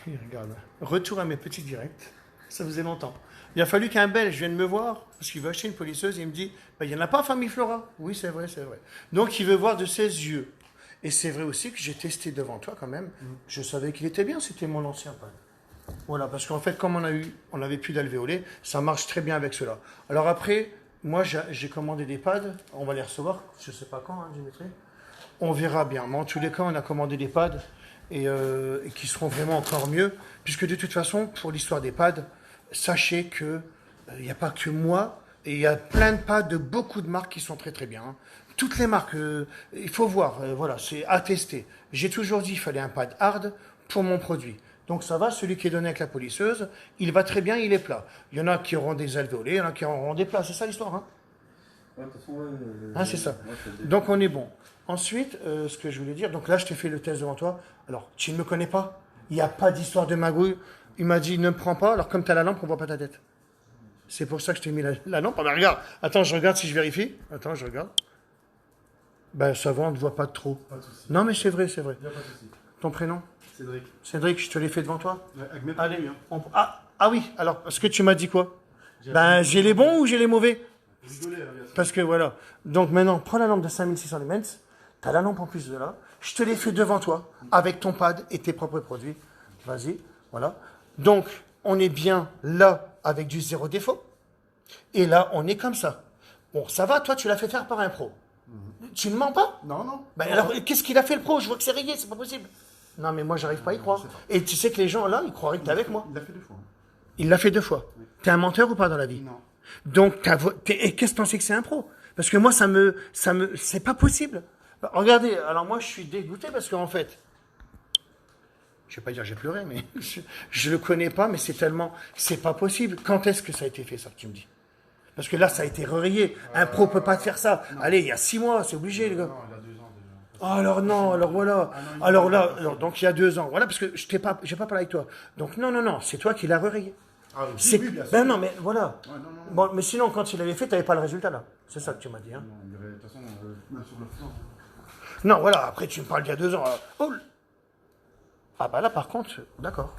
Regarde. Retour à mes petits directs. Ça faisait longtemps. Il a fallu qu'un Belge vienne me voir, parce qu'il veut acheter une polisseuse, et il me dit, bah, il n'y en a pas, Famille Flora. Oui, c'est vrai, c'est vrai. Donc, il veut voir de ses yeux. Et c'est vrai aussi que j'ai testé devant toi quand même. Je savais qu'il était bien, c'était mon ancien pad. Voilà, parce qu'en fait, comme on n'avait plus d'alvéolés, ça marche très bien avec cela. Alors après, moi, j'ai commandé des pads, on va les recevoir, je ne sais pas quand, hein, Dimitri. On verra bien. Mais en tous les cas, on a commandé des pads et qui seront vraiment encore mieux, puisque de toute façon, pour l'histoire des pads, sachez que il n'y a pas que moi, et il y a plein de pads de beaucoup de marques qui sont très très bien, hein. Toutes les marques, il faut voir, voilà, c'est à tester. J'ai toujours dit qu'il fallait un pad hard pour mon produit. Donc ça va, celui qui est donné avec la polisseuse, il va très bien, il est plat. Il y en a qui auront des alvéolés, il y en a qui auront des plats, c'est ça l'histoire, hein? Ouais, de toute façon, ouais, Hein, c'est ça. ouais, Donc on est bon. Ensuite, ce que je voulais dire, donc là je t'ai fait le test devant toi. Alors, tu ne me connais pas, il n'y a pas d'histoire de magouille. Il m'a dit ne me prends pas, alors comme tu as la lampe, on ne voit pas ta tête. C'est pour ça que je t'ai mis la lampe. Ah ben regarde, attends, je regarde si je vérifie. Attends, je regarde. Ben ça va, on ne voit pas trop. Pas de soucis. Non mais c'est vrai, c'est vrai. Il n'y a pas de soucis. Ton prénom? Cédric. Cédric, je te l'ai fait devant toi. Ouais, avec mes Allez, produits, hein. ah oui, alors, parce que tu m'as dit quoi? Ben j'ai les bons ou j'ai les mauvais? Rigolez, hein, bien sûr. Parce que voilà. Donc maintenant, prends la lampe de 5600 lumens. Tu as la lampe en plus de là. Je te l'ai fait devant toi, avec ton pad et tes propres produits. Vas-y, voilà. Donc, on est bien là, avec du zéro défaut. Et là, on est comme ça. Bon, ça va, toi, tu l'as fait faire par un pro. Tu ne mens pas? Non, non. Ben alors, qu'est-ce qu'il a fait le pro? Je vois que c'est rayé, c'est pas possible. Non, mais moi, j'arrive pas à y croire. Et tu sais que les gens, là, ils croiraient que tu es avec moi. Il l'a fait 2 fois. Il l'a fait 2 fois. T'es un menteur ou pas dans la vie? Non. Donc, et qu'est-ce que tu pensais que c'est un pro? Parce que moi, c'est pas possible. Bah, regardez, alors moi, je suis dégoûté parce qu'en fait, je vais pas dire j'ai pleuré, mais je le connais pas, mais c'est pas possible. Quand est-ce que ça a été fait, ça, que tu me dis? Parce que là, ça a été relayé. Un pro peut pas te faire ça. Allez, il y a 6 mois, c'est obligé, les gars. Non, il a 2 ans déjà. Oh, alors non, alors voilà. Alors là, donc il y a 2 ans. Voilà, parce que j'ai pas parlé avec toi. Donc non, non, non, c'est toi qui l'as relayé. Ah, C'est, oui, bien sûr. ben non, mais voilà. Ouais, non, non, non. Bon, mais sinon, quand il avait fait, tu n'avais pas le résultat là. C'est ça que tu m'as dit. Hein. Non, il y aurait, de toute façon, même sur le flanc. Non, voilà, après tu me parles d'il y a 2 ans. Oh. Ah bah là, par contre, d'accord.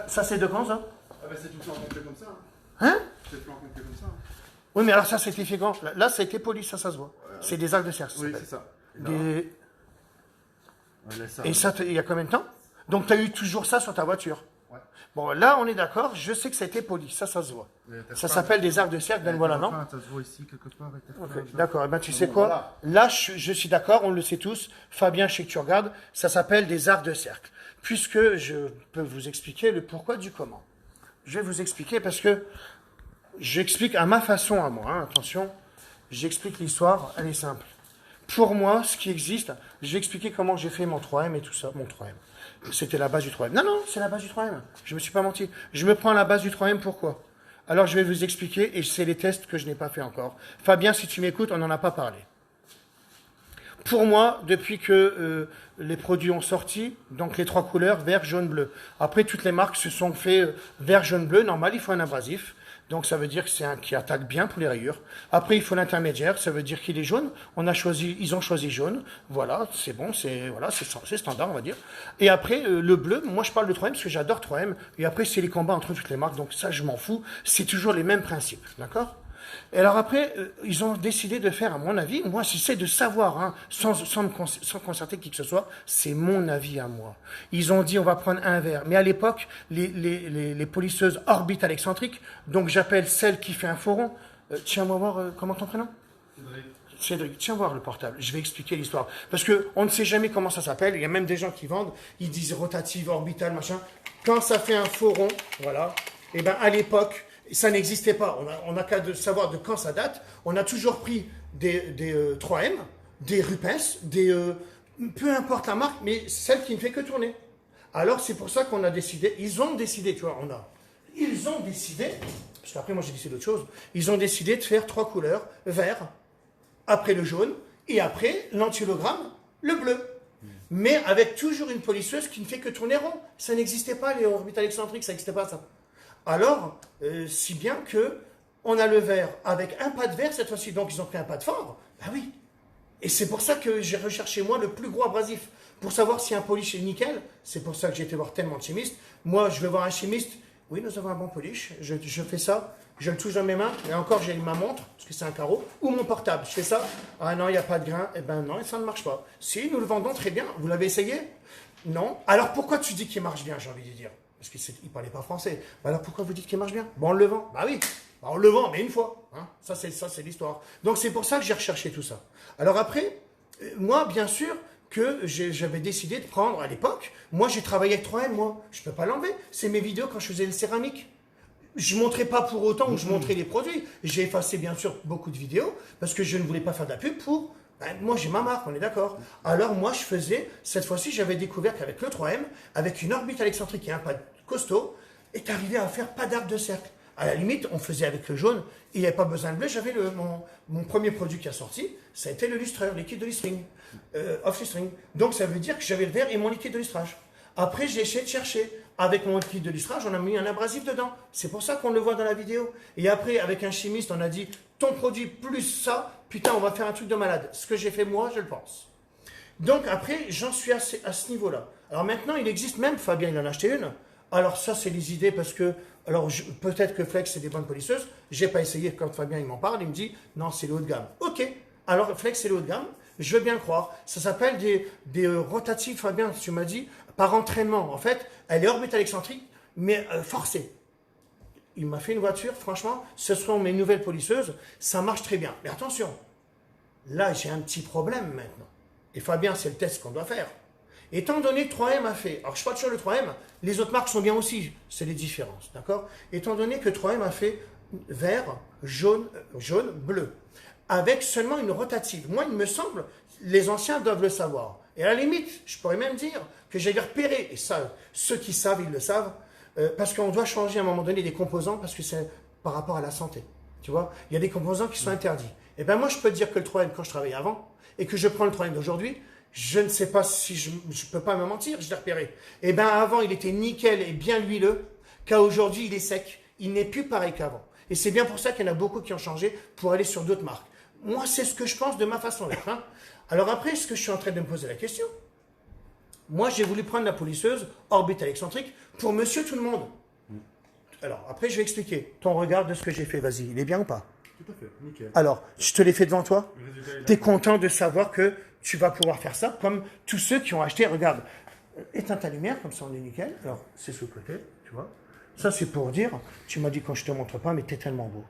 Ça, c'est de quand, ça? Ah, bah, c'est tout le plan complet comme ça. Hein. Hein? C'est le plan complet comme ça. Hein. Oui, mais alors ça, c'était fait quand? Là, ça a été poli, ça se voit. C'est des arcs de cercle. Oui, c'est ça. Des... Ouais, laisse ça. Et ça, il y a combien de temps? Donc, tu as eu toujours ça sur ta voiture? Ouais. Bon, là, on est d'accord, je sais que ça a été poli, ça se voit. Ça s'appelle des arcs de cercle, ben voilà, non? Ça se voit ici, quelque part. Avec ta Ok, phrase, là. d'accord, eh ben, tu sais Bon, quoi? voilà. Là, je suis d'accord, on le sait tous. Fabien, je sais que tu regardes, ça s'appelle des arcs de cercle. Puisque je peux vous expliquer le pourquoi du comment. Je vais vous expliquer parce que j'explique à ma façon, à moi, hein, attention, j'explique l'histoire, elle est simple. Pour moi, ce qui existe, je vais expliquer comment j'ai fait mon 3M et tout ça, mon 3M. C'était la base du 3M. Non, non, c'est la base du 3M. Je me suis pas menti. Je me prends la base du 3M, pourquoi? Alors, je vais vous expliquer, et c'est les tests que je n'ai pas fait encore. Fabien, si tu m'écoutes, on n'en a pas parlé. Pour moi, depuis que les produits ont sorti, donc les 3 couleurs, vert, jaune, bleu. Après, toutes les marques se sont fait vert, jaune, bleu. Normal, il faut un abrasif. Donc, ça veut dire que c'est un qui attaque bien pour les rayures. Après, il faut l'intermédiaire. Ça veut dire qu'il est jaune. Ils ont choisi jaune. Voilà, c'est bon, c'est standard, on va dire. Et après, le bleu, moi, je parle de 3M parce que j'adore 3M. Et après, c'est les combats entre toutes les marques. Donc, ça, je m'en fous. C'est toujours les mêmes principes. D'accord? Et alors après, ils ont décidé de faire, à mon avis, moi j'essaie de savoir, hein, sans concerter qui que ce soit, c'est mon avis à moi. Ils ont dit on va prendre un verre. Mais à l'époque, les polisseuses orbitales excentriques, donc j'appelle celle qui fait un faux rond. Tiens-moi voir, comment ton prénom? Cédric, tiens voir le portable, je vais expliquer l'histoire. Parce qu'on ne sait jamais comment ça s'appelle, il y a même des gens qui vendent, ils disent rotative, orbitale, machin. Quand ça fait un faux rond, voilà, et ben à l'époque, ça n'existait pas. On n'a qu'à savoir de quand ça date. On a toujours pris des 3M, des Rupes, peu importe la marque, mais celle qui ne fait que tourner. Alors c'est pour ça qu'on a décidé, ils ont décidé, tu vois, ils ont décidé, parce qu'après moi j'ai décidé d'autre chose, ils ont décidé de faire 3 couleurs, vert, après le jaune, et après l'antilogramme, le bleu. Mais avec toujours une polisseuse qui ne fait que tourner rond. Ça n'existait pas, les orbitales excentriques, ça n'existait pas ça. Alors, si bien que on a le vert avec un pas de vert cette fois-ci, donc ils ont pris un pas de fort, ben oui. Et c'est pour ça que j'ai recherché moi le plus gros abrasif Pour savoir si un polish est nickel, c'est pour ça que j'ai été voir tellement de chimistes. Moi, je vais voir un chimiste. Oui, nous avons un bon polish. Je fais ça. Je le touche dans mes mains. Et encore, j'ai ma montre, parce que c'est un carreau, ou mon portable. Je fais ça. Ah non, il n'y a pas de grain. Eh ben non, et ça ne marche pas. Si, nous le vendons très bien. Vous l'avez essayé? Non. Alors pourquoi tu dis qu'il marche bien, j'ai envie de dire? Parce qu'il ne parlait pas français. Bah alors pourquoi vous dites qu'il marche bien? Bon, on le vend. Bah oui. Bah, on le vend, mais une fois. Hein. Ça, c'est l'histoire. Donc c'est pour ça que j'ai recherché tout ça. Alors après, moi, bien sûr, que j'avais décidé de prendre à l'époque. Moi, j'ai travaillé avec 3M, moi. Je ne peux pas l'enlever. C'est mes vidéos quand je faisais le céramique. Je ne montrais pas pour autant où je montrais les produits. J'ai effacé, bien sûr, beaucoup de vidéos parce que je ne voulais pas faire de la pub pour... Ben, moi, j'ai ma marque, on est d'accord. Alors, moi, je faisais... Cette fois-ci, j'avais découvert qu'avec le 3M, avec une orbite alexcentrique et un pad costaud, est arrivé à faire pas d'arc de cercle. À la limite, on faisait avec le jaune, il n'y avait pas besoin de bleu. J'avais mon premier produit qui a sorti, ça a été le lustreur, liquide de listring, off-listring. Donc ça veut dire que j'avais le verre et mon liquide de listrage. Après, j'ai essayé de chercher. Avec mon liquide de listrage, on a mis un abrasif dedans. C'est pour ça qu'on le voit dans la vidéo. Et après, avec un chimiste, on a dit, ton produit plus ça, putain, on va faire un truc de malade. Ce que j'ai fait moi, je le pense. Donc après, j'en suis à ce niveau-là. Alors maintenant, il existe même, Fabien, il en a acheté une. Alors ça, c'est les idées parce que, alors peut-être que Flex, c'est des bonnes polisseuses. J'ai pas essayé quand Fabien, il m'en parle. Il me dit, non, c'est le haut de gamme. Ok, alors Flex, c'est le haut de gamme. Je veux bien croire. Ça s'appelle des rotatives, Fabien, tu m'as dit, par entraînement. En fait, elle est orbite alexcentrique, mais forcée. Il m'a fait une voiture, franchement, ce sont mes nouvelles polisseuses. Ça marche très bien. Mais attention, là, j'ai un petit problème maintenant. Et Fabien, c'est le test qu'on doit faire. Étant donné que 3M a fait, alors je ne suis pas sur le 3M, les autres marques sont bien aussi, c'est les différences, d'accord? Étant donné que 3M a fait vert, jaune, bleu, avec seulement une rotative. Moi, il me semble, les anciens doivent le savoir. Et à la limite, je pourrais même dire que j'avais repéré, et ça, ceux qui savent, ils le savent, parce qu'on doit changer à un moment donné des composants, parce que c'est par rapport à la santé. Tu vois, il y a des composants qui sont interdits. Et bien moi, je peux te dire que le 3M, quand je travaillais avant, et que je prends le 3M d'aujourd'hui, je ne sais pas si je ne peux pas me mentir, je l'ai repéré. Et bien avant, il était nickel et bien huileux, qu'à aujourd'hui, il est sec. Il n'est plus pareil qu'avant. Et c'est bien pour ça qu'il y en a beaucoup qui ont changé pour aller sur d'autres marques. Moi, c'est ce que je pense de ma façon d'être. Hein. Alors après, ce que je suis en train de me poser la question, moi, j'ai voulu prendre la polisseuse orbite alexcentrique pour monsieur tout le monde. Alors après, je vais expliquer. Ton regard de ce que j'ai fait, vas-y, il est bien ou pas? Tout à fait, nickel. Alors, je te l'ai fait devant toi. Le résultat est là. Tu es content de savoir que tu vas pouvoir faire ça, comme tous ceux qui ont acheté. Regarde, éteins ta lumière, comme ça on est nickel. Alors, c'est sous le côté, tu vois. Ça, c'est pour dire, tu m'as dit quand je te montre pas, mais tu es tellement beau.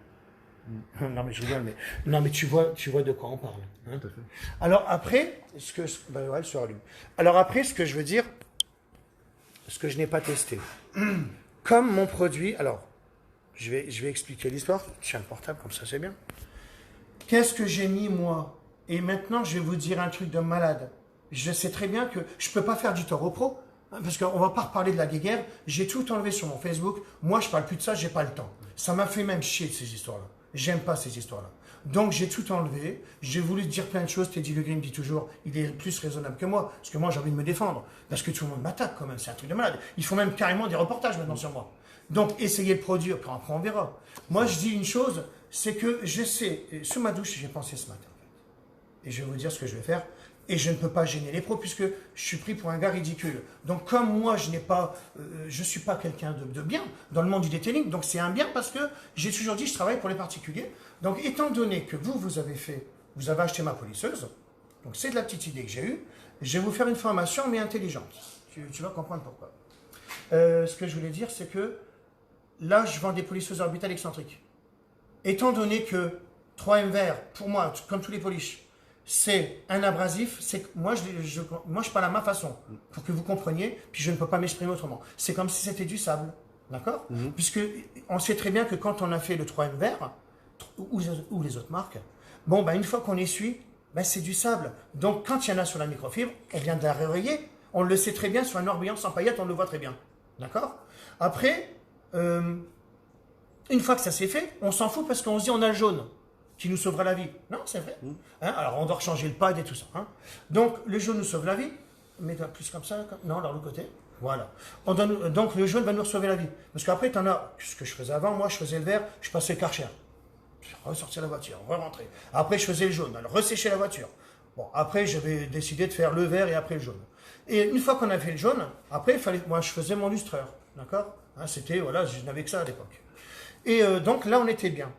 Non, mais je rigole, mais, non, mais tu vois de quoi on parle. Hein. Tout à fait. Alors après, ouais, elle se rallume. Alors après, ce que je veux dire, ce que je n'ai pas testé, comme mon produit, alors, je vais expliquer l'histoire. Tiens, le portable, comme ça, c'est bien. Qu'est-ce que j'ai mis, moi? Et maintenant, je vais vous dire un truc de malade. Je sais très bien que je ne peux pas faire du tort aux pros, hein, parce qu'on ne va pas reparler de la guéguerre. J'ai tout enlevé sur mon Facebook. Moi, je ne parle plus de ça, je n'ai pas le temps. Ça m'a fait même chier de ces histoires-là. J'aime pas ces histoires-là. Donc, j'ai tout enlevé. J'ai voulu te dire plein de choses. Teddy Le Green dit toujours, il est plus raisonnable que moi. Parce que moi, j'ai envie de me défendre. Parce que tout le monde m'attaque quand même. C'est un truc de malade. Ils font même carrément des reportages maintenant sur moi. Donc, essayez de produire, puis après, on verra. Moi, je dis une chose, c'est que je sais, sous ma douche, j'ai pensé ce matin. Et je vais vous dire ce que je vais faire. Et je ne peux pas gêner les pros, puisque je suis pris pour un gars ridicule. Donc, comme moi, je ne suis pas quelqu'un de bien dans le monde du detailing, donc c'est un bien parce que j'ai toujours dit, je travaille pour les particuliers. Donc, étant donné que vous avez acheté ma polisseuse, donc c'est de la petite idée que j'ai eue, je vais vous faire une formation, mais intelligente. Tu vas comprendre pourquoi. Ce que je voulais dire, c'est que là, je vends des polisseuses orbitales excentriques. Étant donné que 3M vert, pour moi, comme tous les polish, c'est un abrasif, moi je parle à ma façon, pour que vous compreniez, puis je ne peux pas m'exprimer autrement. C'est comme si c'était du sable, d'accord? Puisque on sait très bien que quand on a fait le 3M vert, ou les autres marques, bon, ben, une fois qu'on essuie, ben, c'est du sable. Donc quand il y en a sur la microfibre, on vient de la rérayer. On le sait très bien, sur un orbiant sans paillettes, on le voit très bien. D'accord? Après, une fois que ça s'est fait, on s'en fout parce qu'on se dit on a le jaune qui nous sauvera la vie. Non, c'est vrai. Hein, alors on doit changer le pad et tout ça. Hein. Donc le jaune nous sauve la vie. Mais plus comme ça, non, alors le côté. Voilà. Donc le jaune va nous sauver la vie. Parce qu'après, tu en as, ce que je faisais avant, moi je faisais le vert, je passais le Karcher. Je ressortais la voiture, re-rentrer. Après je faisais le jaune, alors ressécher la voiture. Bon, après j'avais décidé de faire le vert et après le jaune. Et une fois qu'on a fait le jaune, après, moi, je faisais mon lustreur. D'accord, hein, c'était, voilà, je n'avais que ça à l'époque. Et donc là, on était bien.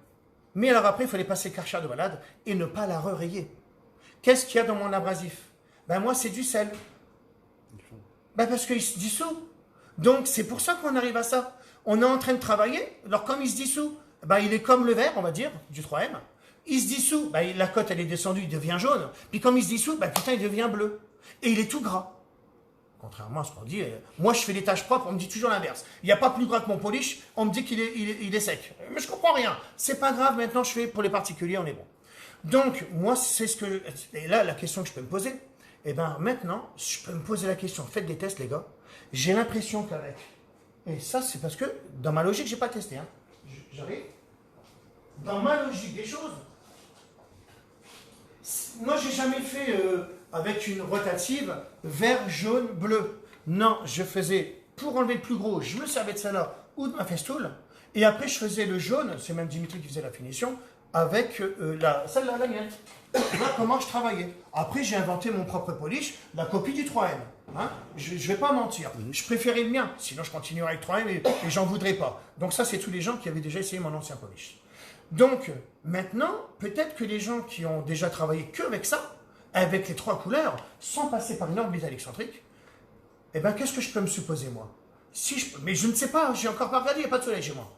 Mais alors après, il fallait passer le karcher de balade et ne pas la re-rayer. Qu'est-ce qu'il y a dans mon abrasif? Ben moi, c'est du sel. Ben parce qu'il se dissout. Donc c'est pour ça qu'on arrive à ça. On est en train de travailler, alors comme il se dissout, ben, il est comme le verre, on va dire, du 3M. Il se dissout, ben, la cote elle est descendue, il devient jaune. Puis comme il se dissout, ben, putain, il devient bleu. Et il est tout gras. Contrairement à ce qu'on dit, moi je fais des tâches propres, on me dit toujours l'inverse. Il n'y a pas plus gras que mon polish, on me dit qu'il est sec. Mais je comprends rien. C'est pas grave, maintenant je fais pour les particuliers, on est bon. Donc, moi, c'est ce que... Et là, la question que je peux me poser, eh bien maintenant, je peux me poser la question, faites des tests les gars. J'ai l'impression qu'avec... Et ça, c'est parce que, dans ma logique, j'ai pas testé. Hein. J'arrive. Dans ma logique des choses, moi, j'ai jamais fait avec une rotative vert, jaune, bleu. Non, je faisais, pour enlever le plus gros, je me servais de celle-là ou de ma festoule. Et après, je faisais le jaune, c'est même Dimitri qui faisait la finition, avec celle-là, la mienne. Voilà comment je travaillais. Après, j'ai inventé mon propre polish, la copie du 3M. Hein, je ne vais pas mentir. Je préférais le mien, sinon je continuerais avec 3M et j'en voudrais pas. Donc ça, c'est tous les gens qui avaient déjà essayé mon ancien polish. Donc, maintenant, peut-être que les gens qui ont déjà travaillé qu'avec ça, avec les 3 couleurs, sans passer par une orbe métallique centrique, eh bien, qu'est-ce que je peux me supposer, moi? Mais je ne sais pas, j'ai encore pas regardé, il n'y a pas de soleil chez moi.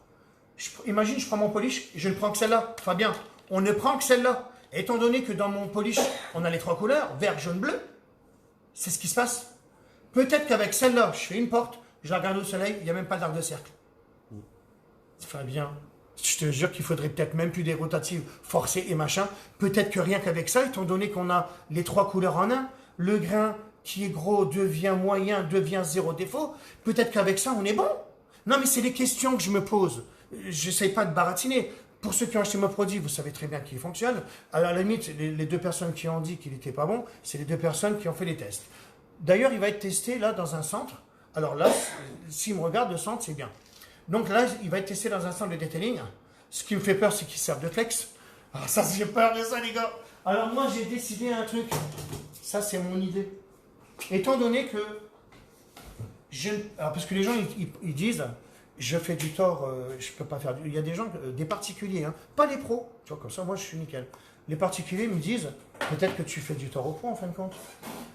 Imagine, je prends mon polish, je ne prends que celle-là. Fabien, on ne prend que celle-là. Étant donné que dans mon polish, on a les 3 couleurs, vert, jaune, bleu, c'est ce qui se passe. Peut-être qu'avec celle-là, je fais une porte, je la regarde au soleil, il n'y a même pas d'arc de cercle. Fabien, je te jure qu'il faudrait peut-être même plus des rotatives forcées et machin. Peut-être que rien qu'avec ça, étant donné qu'on a les 3 couleurs en un, le grain qui est gros devient moyen, devient zéro défaut. Peut-être qu'avec ça, on est bon. Non, mais c'est des questions que je me pose. J'essaie pas de baratiner. Pour ceux qui ont acheté mon produit, vous savez très bien qu'il fonctionne. À la limite, les 2 personnes qui ont dit qu'il n'était pas bon, c'est les 2 personnes qui ont fait les tests. D'ailleurs, il va être testé là dans un centre. Alors là, s'il me regarde, le centre, c'est bien. Donc là, il va être testé dans un centre de detailing. Ce qui me fait peur, c'est qu'il serve de flex. Ah, ça, j'ai peur de ça, les gars. Alors moi, j'ai décidé un truc. Ça, c'est mon idée. Étant donné que... Alors, parce que les gens, ils disent... Je fais du tort, je peux pas faire du... Il y a des gens, des particuliers, hein, pas les pros. Tu vois, comme ça, moi, je suis nickel. Les particuliers me disent, peut-être que tu fais du tort aux pros, en fin de compte.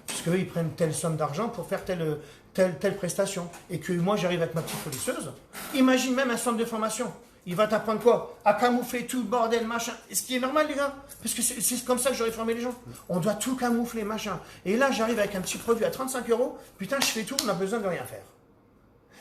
Parce qu'eux, ils prennent telle somme d'argent pour faire telle prestation. Et que moi, j'arrive avec ma petite polisseuse. Imagine même un centre de formation. Il va t'apprendre quoi? À camoufler tout le bordel, machin. Et ce qui est normal, les gars. Parce que c'est comme ça que j'aurais formé les gens. On doit tout camoufler, machin. Et là, j'arrive avec un petit produit à 35 €. Putain, je fais tout, on n'a besoin de rien faire.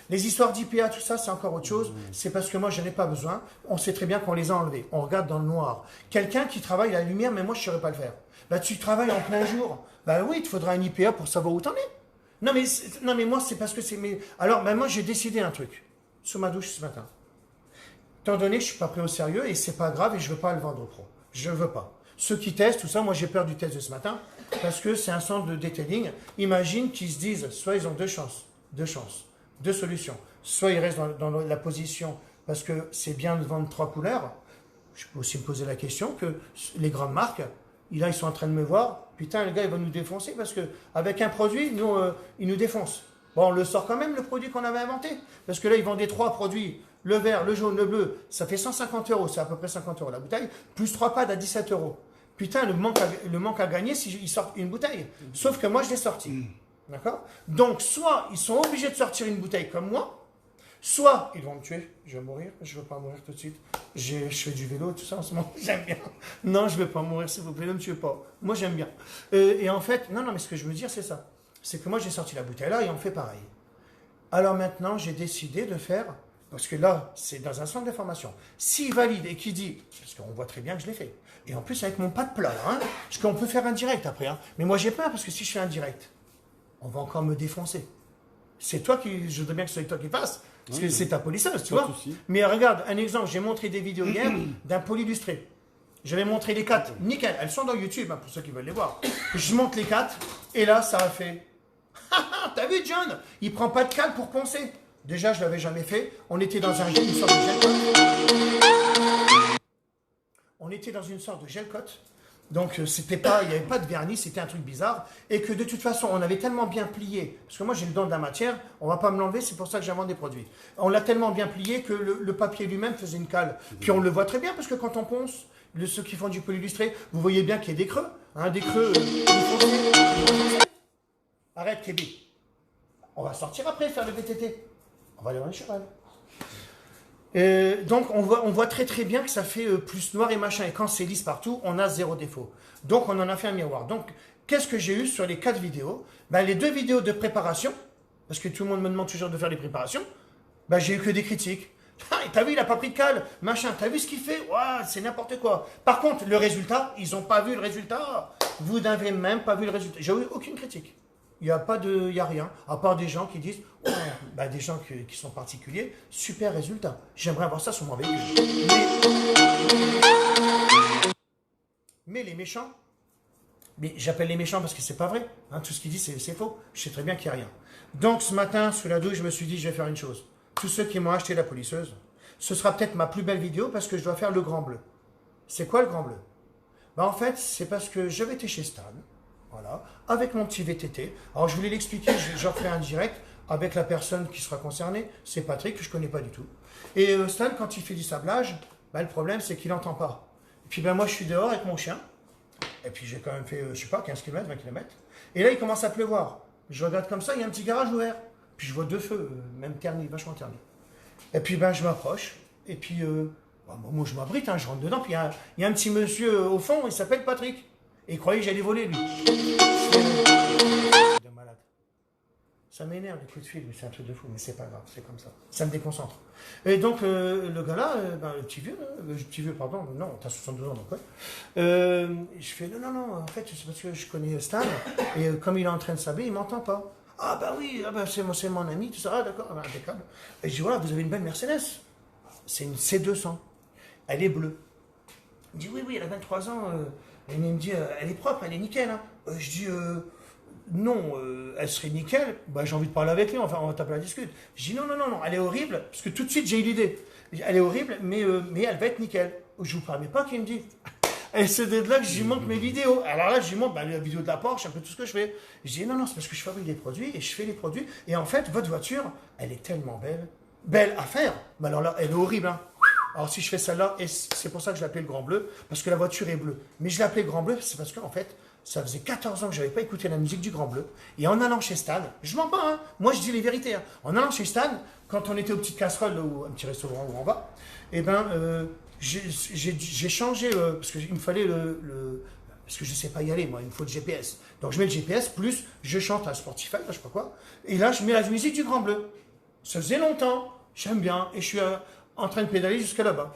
Les histoires d'IPA, tout ça, c'est encore autre chose. C'est parce que moi, je n'en ai pas besoin. On sait très bien qu'on les a enlevés. On regarde dans le noir. Quelqu'un qui travaille la lumière, mais moi, je ne saurais pas le faire. Bah, tu travailles en plein jour. Bah oui, il te faudra un IPA pour savoir où t'en es. Non, mais moi, c'est parce que c'est... Alors, moi, j'ai décidé un truc. Sous ma douche ce matin. Étant donné que je ne suis pas pris au sérieux, et c'est pas grave, et je ne veux pas le vendre aux pros. Je ne veux pas. Ceux qui testent, tout ça, moi, j'ai peur du test de ce matin, parce que c'est un centre de detailing. Imagine qu'ils se disent, soit ils ont 2 chances. 2 solutions. Soit ils restent dans la position parce que c'est bien de vendre 3 couleurs. Je peux aussi me poser la question que les grandes marques, là, ils sont en train de me voir. Putain, le gars, il va nous défoncer parce qu'avec un produit, nous, il nous défonce. Bon, on le sort quand même, le produit qu'on avait inventé. Parce que là, ils vendaient 3 produits. Le vert, le jaune, le bleu, ça fait 150 €. C'est à peu près 50 € la bouteille. Plus 3 pads à 17 €. Putain, le manque à gagner si ils sortent une bouteille. Sauf que moi, je l'ai sorti. D'accord? Donc, soit ils sont obligés de sortir une bouteille comme moi, soit ils vont me tuer. Je vais mourir. Je ne veux pas mourir tout de suite. Je fais du vélo, tout ça en ce moment. J'aime bien. Non, je ne veux pas mourir, s'il vous plaît. Ne me tuez pas. Moi, j'aime bien. Et en fait, non, mais ce que je veux dire, c'est ça. C'est que moi, j'ai sorti la bouteille là et on fait pareil. Alors maintenant, j'ai décidé de faire, parce que là, c'est dans un centre de formation. S'il valide et qu'il dit, parce qu'on voit très bien que je l'ai fait, et en plus avec mon pas de plat, hein, parce qu'on peut faire un direct après. Hein. Mais moi, j'ai peur parce que si je fais un direct, on va encore me défoncer. C'est toi qui, je voudrais bien que ce soit toi qui fasses, parce que c'est ta polisseuse, tu vois. Mais regarde, un exemple, j'ai montré des vidéos hier d'un pôle illustré. J'avais montré les 4, nickel, elles sont dans YouTube, hein, pour ceux qui veulent les voir. Je monte les 4, et là, ça a fait... T'as vu, John? Il prend pas de cale pour poncer. Déjà, je l'avais jamais fait. On était dans une sorte de gel cote. On était dans une sorte de gel cote. Donc, c'était pas, il n'y avait pas de vernis, c'était un truc bizarre. Et que de toute façon, on avait tellement bien plié, parce que moi j'ai le don de la matière, on va pas me l'enlever, c'est pour ça que j'invente des produits. On l'a tellement bien plié que le papier lui-même faisait une cale. Puis on le voit très bien, parce que quand on ponce, ceux qui font du polyillustré, vous voyez bien qu'il y a des creux. Hein, des creux. Arrête, Kébi. On va sortir après faire le VTT. On va aller voir les cheval. Donc on voit très très bien que ça fait plus noir et machin. Et quand c'est lisse partout, on a zéro défaut. Donc on en a fait un miroir. Donc qu'est-ce que j'ai eu sur les 4 vidéos? Ben, les 2 vidéos de préparation, parce que tout le monde me demande toujours de faire les préparations, ben, j'ai eu que des critiques. Ah, t'as vu, il a pas pris de cale, machin, t'as vu ce qu'il fait? Ouah, c'est n'importe quoi. Par contre, le résultat, ils n'ont pas vu le résultat. Vous n'avez même pas vu le résultat. J'ai eu aucune critique. Il n'y a pas de, il y a rien, à part des gens qui disent, oh, bah des gens qui sont particuliers, super résultat. J'aimerais avoir ça sur mon véhicule. Mais les méchants, mais j'appelle les méchants parce que c'est pas vrai. Hein, tout ce qu'ils disent, c'est faux. Je sais très bien qu'il n'y a rien. Donc ce matin, sous la douche, je me suis dit, je vais faire une chose. Tous ceux qui m'ont acheté la polisseuse, ce sera peut-être ma plus belle vidéo parce que je dois faire le grand bleu. C'est quoi le grand bleu? Bah, en fait, c'est parce que j'avais été chez Stan. Voilà, avec mon petit VTT. Alors je voulais l'expliquer, j'en ferai un direct avec la personne qui sera concernée. C'est Patrick, que je ne connais pas du tout. Et Stan, quand il fait du sablage, bah, le problème c'est qu'il n'entend pas. Et puis ben, moi je suis dehors avec mon chien. Et puis j'ai quand même fait, je sais pas, 15 km, 20 km. Et là il commence à pleuvoir. Je regarde comme ça, il y a un petit garage ouvert. Puis je vois 2 feux, même ternis, vachement ternis. Et puis ben, je m'approche. Et puis moi je m'abrite, hein, je rentre dedans. Puis il y a un petit monsieur au fond, il s'appelle Patrick. Et il croyait que j'allais voler, lui. De malade. Ça m'énerve, les coups de fil, mais c'est un truc de fou, mais c'est pas grave, c'est comme ça. Ça me déconcentre. Et donc, le gars-là, le petit vieux, pardon, non, t'as 62 ans, donc ouais. Je fais, non, en fait, c'est parce que je connais Stan, et comme il est en train de sabler, il m'entend pas. Ah bah oui, c'est mon ami, tout ça, d'accord, impeccable. Et je dis, voilà, vous avez une belle Mercedes. C'est une C200. Elle est bleue. Il me dit, oui, elle a 23 ans. Et il me dit, elle est propre, elle est nickel. Hein. Je dis, non, elle serait nickel. Bah, j'ai envie de parler avec lui, enfin, on va taper la discute. Je dis, non, elle est horrible. Parce que tout de suite, j'ai eu l'idée. Elle est horrible, mais elle va être nickel. Je vous permets pas qu'il me dise. Et c'est de là que je lui montre mes vidéos. Alors là, je lui montre la vidéo de la Porsche, un peu tout ce que je fais. Je dis, non, c'est parce que je fabrique des produits et je fais les produits. Et en fait, votre voiture, elle est tellement belle. Belle à faire. Mais alors là, elle est horrible, hein. Alors si je fais celle-là, et c'est pour ça que je l'appelais le Grand Bleu, parce que la voiture est bleue. Mais je l'appelais Grand Bleu, c'est parce qu'en fait, ça faisait 14 ans que je n'avais pas écouté la musique du Grand Bleu. Et en allant chez Stan, je mens pas, hein, moi je dis les vérités. Hein. En allant chez Stan, quand on était aux petites casseroles, ou un petit restaurant où on va, eh ben, j'ai changé, parce qu'il me fallait parce que je ne sais pas y aller, moi, il me faut le GPS. Donc je mets le GPS, plus je chante à Spotify, je sais pas quoi. Et là, je mets la musique du Grand Bleu. Ça faisait longtemps, j'aime bien, et je suis en train de pédaler jusqu'à là-bas.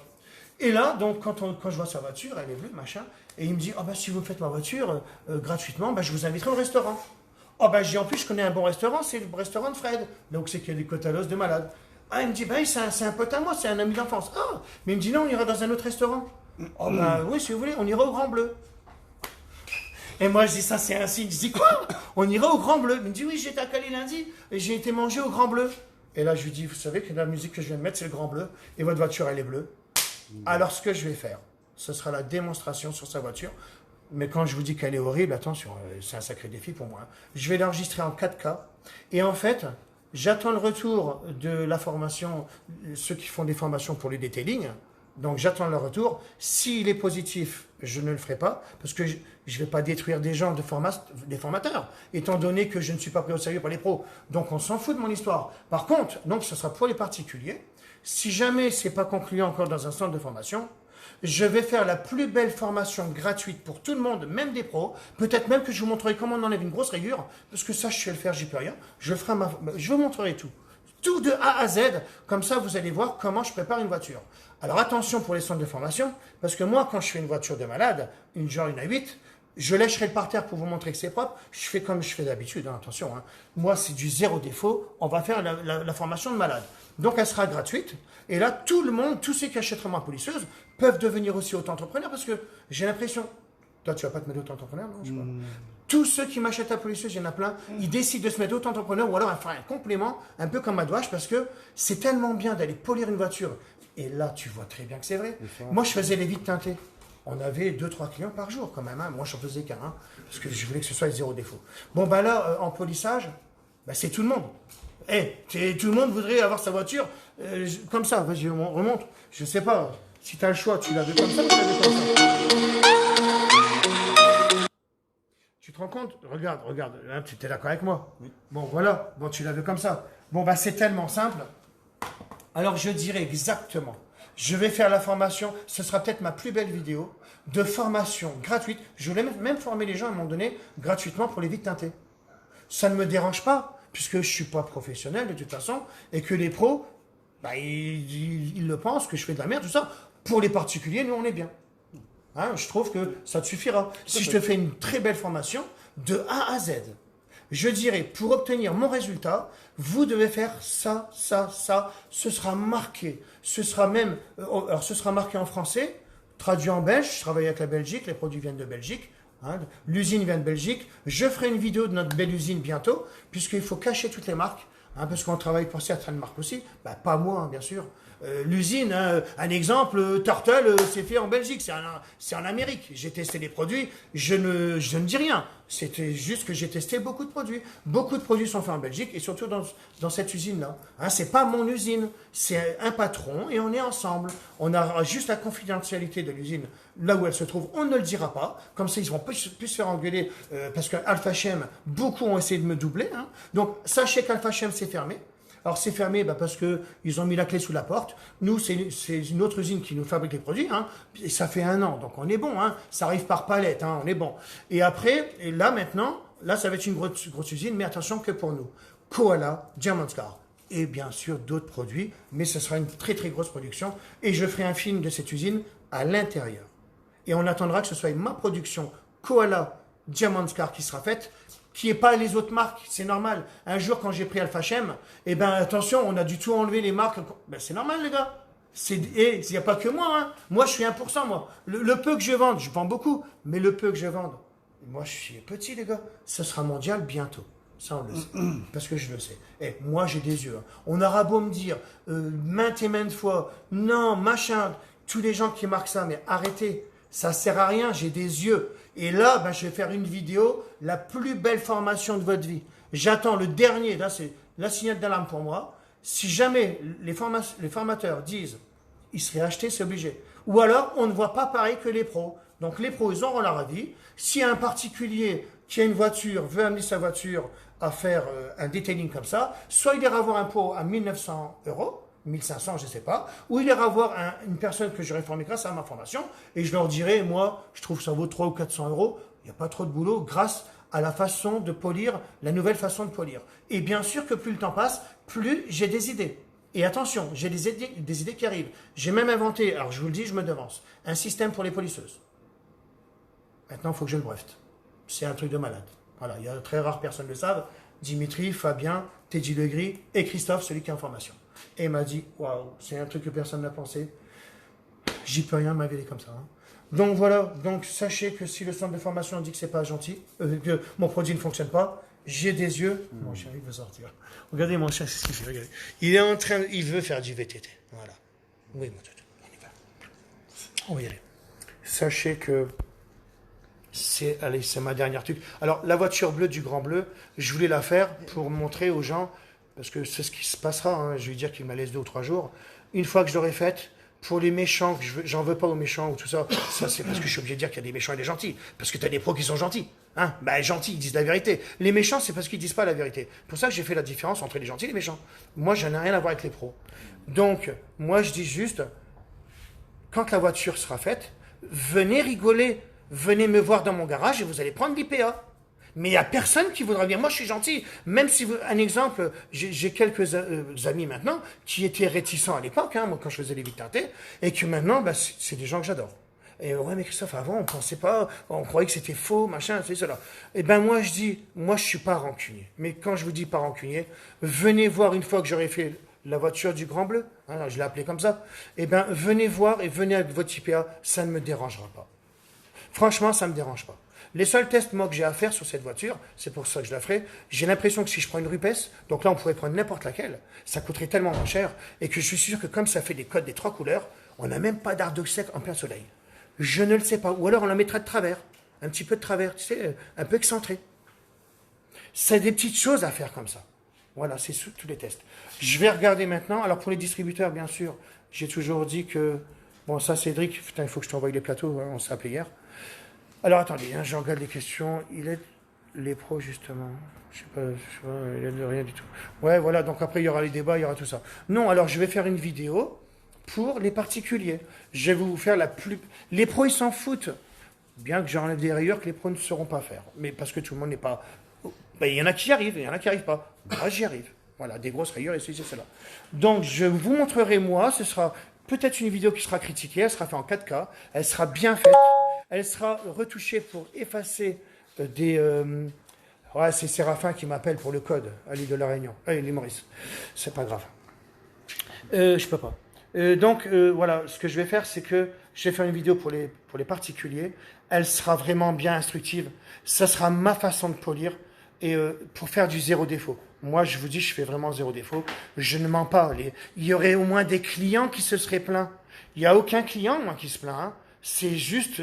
Et là, donc, quand je vois sa voiture, elle est bleue, machin, et il me dit, oh, bah, si vous faites ma voiture gratuitement, bah, je vous inviterai au restaurant. Oh, bah, en plus, je connais un bon restaurant, c'est le restaurant de Fred. Donc, c'est qu'il y a des côtes à l'os de malade. Ah, il me dit, bah, c'est un pote à moi, c'est un ami d'enfance. Ah, mais il me dit, non, on ira dans un autre restaurant. Oh, bah, oui, si vous voulez, on ira au Grand Bleu. Et moi, je dis, ça, c'est un signe. Je dis, quoi? On ira au Grand Bleu. Il me dit, oui, j'étais à Calais lundi, et j'ai été manger au Grand Bleu. Et là, je lui dis, vous savez que la musique que je viens de mettre, c'est le Grand Bleu, et votre voiture, elle est bleue. Alors, ce que je vais faire, ce sera la démonstration sur sa voiture. Mais quand je vous dis qu'elle est horrible, attention, c'est un sacré défi pour moi. Hein. Je vais l'enregistrer en 4K. Et en fait, j'attends le retour de la formation, ceux qui font des formations pour le detailing. Donc, j'attends le retour. S'il est positif, je ne le ferai pas, parce que je ne vais pas détruire des gens, des formateurs, étant donné que je ne suis pas pris au sérieux par les pros. Donc, on s'en fout de mon histoire. Par contre, donc, ce sera pour les particuliers. Si jamais ce n'est pas conclu encore dans un centre de formation, je vais faire la plus belle formation gratuite pour tout le monde, même des pros. Peut-être même que je vous montrerai comment on enlève une grosse rayure, parce que ça, je sais le faire, j'y peux rien. Je vous montrerai tout. Tout de A à Z, comme ça, vous allez voir comment je prépare une voiture. Alors attention pour les centres de formation, parce que moi, quand je fais une voiture de malade, une A8, je lècherai le parterre pour vous montrer que c'est propre. Je fais comme je fais d'habitude, hein, attention. Hein. Moi, c'est du zéro défaut. On va faire la formation de malade. Donc, elle sera gratuite. Et là, tout le monde, tous ceux qui achèteront ma polisseuse, peuvent devenir aussi auto-entrepreneurs, parce que j'ai l'impression... Toi, tu vas pas te mettre auto-entrepreneur, non? Je sais pas. Tous ceux qui m'achètent la polisseuse, il y en a plein, ils décident de se mettre auto-entrepreneur, ou alors faire un complément, un peu comme Madouache, parce que c'est tellement bien d'aller polir une voiture. Et là, tu vois très bien que c'est vrai. Moi, je faisais les vitres teintées. on avait 2-3 clients par jour quand même. Hein. Moi, j'en faisais qu'un, parce que je voulais que ce soit zéro défaut. Bon, bah là, en polissage, bah, c'est tout le monde. Tout le monde voudrait avoir sa voiture comme ça. Vas-y, remonte. Je sais pas. Si tu as le choix, tu l'avais comme ça ou tu l'avais comme ça. Tu te rends compte? Regarde. Hein, tu es d'accord avec moi? Oui. Bon, voilà. Bon, tu l'avais comme ça. Bon, bah, c'est tellement simple. Alors, je dirais exactement. Je vais faire la formation. Ce sera peut-être ma plus belle vidéo de formation gratuite. Je voulais même former les gens à un moment donné gratuitement pour les vitres teintées. Ça ne me dérange pas, puisque je ne suis pas professionnel de toute façon, et que les pros, bah, ils le pensent, que je fais de la merde, tout ça. Pour les particuliers, nous, on est bien. Hein, je trouve que ça te suffira. Si je te fais une très belle formation, de A à Z, je dirais, pour obtenir mon résultat, vous devez faire ça. Ce sera marqué. Ce sera même, alors ce sera marqué en français, traduit en belge. Je travaille avec la Belgique, les produits viennent de Belgique. Hein, l'usine vient de Belgique. Je ferai une vidéo de notre belle usine bientôt, puisqu'il faut cacher toutes les marques, hein, parce qu'on travaille pour certaines marques aussi. Bah, pas moi, hein, bien sûr. L'usine, hein, un exemple, Turtle, c'est fait en Belgique, c'est en Amérique. J'ai testé les produits, je ne dis rien. C'était juste que j'ai testé beaucoup de produits. Beaucoup de produits sont faits en Belgique et surtout dans cette usine-là. Hein, c'est pas mon usine, c'est un patron et on est ensemble. On a juste la confidentialité de l'usine là où elle se trouve, on ne le dira pas. Comme ça, ils vont plus se faire engueuler parce qu'Alpha Chem, beaucoup ont essayé de me doubler. Hein. Donc, sachez qu'Alpha Chem, c'est fermé. Alors c'est fermé parce qu'ils ont mis la clé sous la porte. Nous, c'est une autre usine qui nous fabrique les produits. Hein, et ça fait 1 an, donc on est bon. Hein, ça arrive par palette, hein, on est bon. Et après, maintenant, ça va être une grosse usine, mais attention que pour nous. Koala, Diamond Scar. Et bien sûr d'autres produits, mais ce sera une très très grosse production. Et je ferai un film de cette usine à l'intérieur. Et on attendra que ce soit ma production Koala, Diamond Scar qui sera faite, qui n'est pas les autres marques, c'est normal. Un jour, quand j'ai pris Alpha Chem, attention, on a du tout enlevé les marques. C'est normal, les gars. Il n'y a pas que moi. Hein. Moi, je suis 1%, moi. Le peu que je vende, je vends beaucoup, mais le peu que je vende, moi, je suis petit, les gars. Ce sera mondial bientôt. Ça, on le sait. Parce que je le sais. Moi, j'ai des yeux. Hein. On aura beau me dire, maintes et maintes fois, non, machin, tous les gens qui marquent ça, mais arrêtez. Ça sert à rien, j'ai des yeux. Et là, je vais faire une vidéo, la plus belle formation de votre vie. J'attends le dernier, là c'est la signale d'alarme pour moi. Si jamais les formateurs disent, ils seraient achetés, c'est obligé. Ou alors, on ne voit pas pareil que les pros. Donc les pros, ils auront leur avis. Si un particulier qui a une voiture veut amener sa voiture à faire un detailing comme ça, soit il ira avoir un pot à 1900 €, 1500, je ne sais pas, ou il ira voir une personne que j'aurais formée grâce à ma formation, et je leur dirai, moi, je trouve que ça vaut 300 ou 400 €, il n'y a pas trop de boulot, grâce à la façon de polir, la nouvelle façon de polir. Et bien sûr que plus le temps passe, plus j'ai des idées. Et attention, j'ai des idées qui arrivent. J'ai même inventé, alors je vous le dis, je me devance, un système pour les polisseuses. Maintenant, il faut que je le brefte. C'est un truc de malade. Voilà, il y a très rares personnes le savent. Dimitri, Fabien, Teddy Legris et Christophe, celui qui est en formation. Et il m'a dit, waouh, c'est un truc que personne n'a pensé. J'y peux rien, ma vie est comme ça. Hein. Donc voilà, donc sachez que si le centre de formation dit que c'est pas gentil, que mon produit ne fonctionne pas, j'ai des yeux. Mon chien, il veut sortir. Regardez mon chien, c'est ce qu'il fait. Regardez. Il veut faire du VTT. Voilà. Oui, mon toutou, on y va. On va y aller. Sachez que c'est ma dernière truc. Alors, la voiture bleue du Grand Bleu, je voulais la faire pour montrer aux gens, parce que c'est ce qui se passera, hein, je vais dire qu'il me la laisse 2 ou 3 jours. Une fois que je l'aurai faite, pour les méchants, j'en veux pas aux méchants ou tout ça, ça c'est parce que je suis obligé de dire qu'il y a des méchants et des gentils. Parce que tu as des pros qui sont gentils. Hein, gentils, ils disent la vérité. Les méchants, c'est parce qu'ils disent pas la vérité. C'est pour ça que j'ai fait la différence entre les gentils et les méchants. Moi, j'en ai rien à voir avec les pros. Donc, moi, je dis juste, quand la voiture sera faite, venez rigoler. Venez me voir dans mon garage et vous allez prendre l'IPA. Mais il n'y a personne qui voudra venir. Moi, je suis gentil. Même si, un exemple, j'ai quelques amis maintenant qui étaient réticents à l'époque, hein, moi, quand je faisais les vitres teintées, et que maintenant, c'est des gens que j'adore. Et ouais, mais Christophe, avant, on pensait pas, on croyait que c'était faux, machin, c'est cela. Et moi, je dis, moi, je suis pas rancunier. Mais quand je vous dis pas rancunier, venez voir une fois que j'aurai fait la voiture du Grand Bleu, hein, je l'ai appelé comme ça, venez voir et venez avec votre IPA, ça ne me dérangera pas. Franchement, ça ne me dérange pas. Les seuls tests, moi, que j'ai à faire sur cette voiture, c'est pour ça que je la ferai, j'ai l'impression que si je prends une Rupes, donc là, on pourrait prendre n'importe laquelle, ça coûterait tellement moins cher, et que je suis sûr que comme ça fait des codes des 3 couleurs, on n'a même pas d'arc de sec en plein soleil. Je ne le sais pas. Ou alors on la mettra de travers. Un petit peu de travers, tu sais, un peu excentré. C'est des petites choses à faire comme ça. Voilà, c'est tous les tests. Je vais regarder maintenant. Alors pour les distributeurs, bien sûr, j'ai toujours dit que... Bon, ça, Cédric, putain, il faut que je t'envoie les plateaux, hein, on s'est appelé hier. Alors attendez, hein, je regarde les questions. Il est les pros, justement. Je sais pas, il n'y a rien du tout. Ouais, voilà, donc après, il y aura les débats, il y aura tout ça. Non, alors je vais faire une vidéo pour les particuliers. Je vais vous faire la plus... Les pros, ils s'en foutent. Bien que j'enlève des rayures que les pros ne sauront pas faire. Mais parce que tout le monde n'est pas... Ben, il y en a qui y arrivent, il y en a qui n'y arrivent pas. Moi, j'y arrive. Voilà, des grosses rayures, et c'est cela. Donc, je vous montrerai, moi, ce sera peut-être une vidéo qui sera critiquée, elle sera faite en 4K, elle sera bien faite, elle sera retouchée pour effacer des... Ouais, c'est Séraphin qui m'appelle pour le code à l'île de la Réunion. L'île Maurice. C'est pas grave. Je peux pas. Donc, voilà, ce que je vais faire, c'est que je vais faire une vidéo pour les particuliers. Elle sera vraiment bien instructive. Ça sera ma façon de polir et pour faire du zéro défaut. Moi, je vous dis, je fais vraiment zéro défaut. Je ne mens pas. Il y aurait au moins des clients qui se seraient plaints. Il n'y a aucun client, moi, qui se plaint. Hein. C'est juste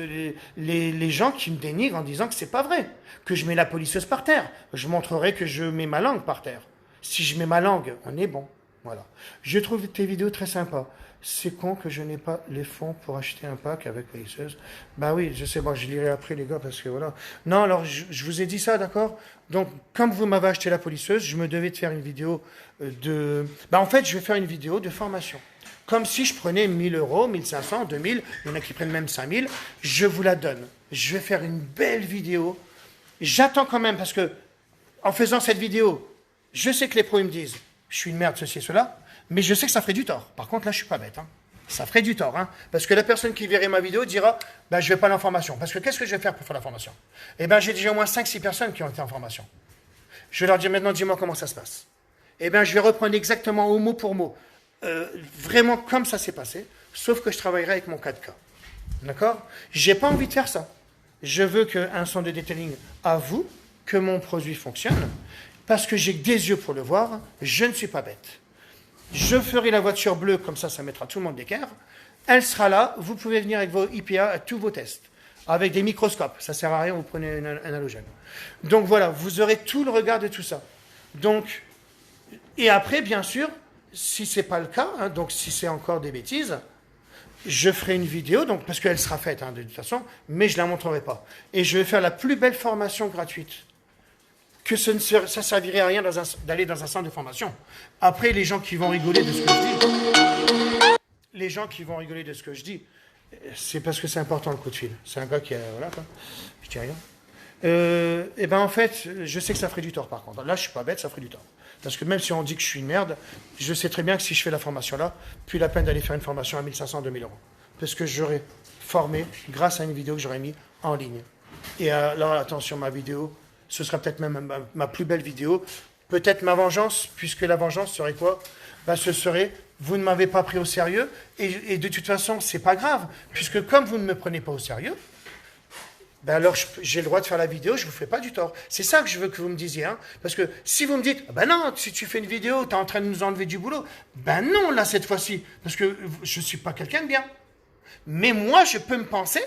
les gens qui me dénigrent en disant que c'est pas vrai, que je mets la polisseuse par terre. Je montrerai que je mets ma langue par terre. Si je mets ma langue, on est bon. Voilà. Je trouve tes vidéos très sympas. C'est con que je n'ai pas les fonds pour acheter un pack avec polisseuse. Ben oui, je sais, bon, je lirai après les gars parce que voilà. Non, alors je vous ai dit ça, d'accord? Donc, comme vous m'avez acheté la polisseuse, je me devais de faire une vidéo de... Ben en fait, je vais faire une vidéo de formation. Comme si je prenais 1000 euros, 1500, 2000, il y en a qui prennent même 5000, je vous la donne. Je vais faire une belle vidéo. J'attends quand même parce que, en faisant cette vidéo, je sais que les pros ils me disent, je suis une merde, ceci et cela, mais je sais que ça ferait du tort. Par contre, là, je suis pas bête. Hein. Ça ferait du tort. Hein, parce que la personne qui verrait ma vidéo dira, ben, je vais pas aller en formation. Parce que qu'est-ce que je vais faire pour faire la formation? Eh bien, j'ai déjà au moins 5-6 personnes qui ont été en formation. Je vais leur dire maintenant, dis-moi comment ça se passe. Eh bien, je vais reprendre exactement au mot pour mot. Vraiment comme ça s'est passé, sauf que je travaillerai avec mon 4K. D'accord? J'ai pas envie de faire ça. Je veux qu'un son de detailing avoue que mon produit fonctionne, parce que j'ai des yeux pour le voir, je ne suis pas bête. Je ferai la voiture bleue, comme ça mettra tout le monde d'équerre. Elle sera là, vous pouvez venir avec vos IPA à tous vos tests, avec des microscopes. Ça ne sert à rien, vous prenez un halogène. Donc voilà, vous aurez tout le regard de tout ça. Donc, et après, bien sûr, si ce n'est pas le cas, hein, donc si c'est encore des bêtises, je ferai une vidéo, donc, parce qu'elle sera faite hein, de toute façon, mais je ne la montrerai pas. Et je vais faire la plus belle formation gratuite. Que ça ne servirait à rien d'aller dans un centre de formation. Après, les gens qui vont rigoler de ce que je dis, c'est parce que c'est important le coup de fil. C'est un gars qui est... Voilà, quoi. Je dis rien. Et ben en fait, je sais que ça ferait du tort par contre. Là, je suis pas bête, ça ferait du tort. Parce que même si on dit que je suis une merde, je sais très bien que si je fais la formation là, plus la peine d'aller faire une formation à 1500, 2000 euros. Parce que j'aurais formé grâce à une vidéo que j'aurais mis en ligne. Et alors, attention, ma vidéo, ce sera peut-être même ma plus belle vidéo. Peut-être ma vengeance, puisque la vengeance serait quoi? Ben, ce serait, vous ne m'avez pas pris au sérieux, et de toute façon, c'est pas grave, puisque comme vous ne me prenez pas au sérieux, ben alors j'ai le droit de faire la vidéo, je ne vous fais pas du tort. C'est ça que je veux que vous me disiez. Hein, parce que si vous me dites, ben non, si tu fais une vidéo, tu es en train de nous enlever du boulot. Ben non, là, cette fois-ci, parce que je ne suis pas quelqu'un de bien. Mais moi, je peux me penser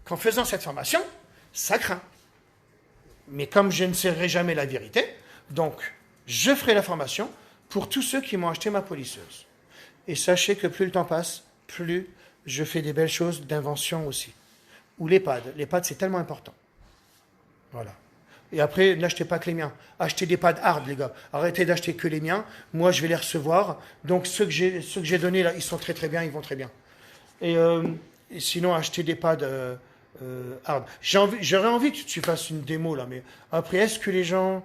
qu'en faisant cette formation, ça craint. Mais comme je ne saurai jamais la vérité, donc je ferai la formation pour tous ceux qui m'ont acheté ma polisseuse. Et sachez que plus le temps passe, plus je fais des belles choses d'invention aussi. Ou les pads. Les pads, c'est tellement important. Voilà. Et après, n'achetez pas que les miens. Achetez des pads hard, les gars. Arrêtez d'acheter que les miens. Moi, je vais les recevoir. Donc, ceux que j'ai donnés, là, ils sont très très bien, ils vont très bien. Et sinon, achetez des pads hard. J'aurais envie que tu fasses une démo, là, mais après, est-ce que les gens...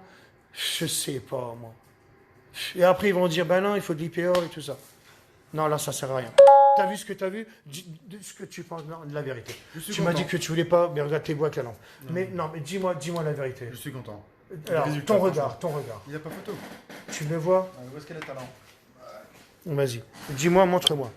Je sais pas, moi. Et après, ils vont dire, ben non, il faut de l'IPA et tout ça. Non, là, ça sert à rien. T'as vu ce que t'as vu? Dis ce que tu penses de la vérité. Tu m'as dit que tu voulais pas, mais regarde tes boîtes la lampe. Mais non, mais dis-moi la vérité. Je suis content. Alors, ton regard. Il n'y a pas photo. Tu le vois? Où est-ce qu'elle est ta lampe? Vas-y. Dis-moi, montre-moi.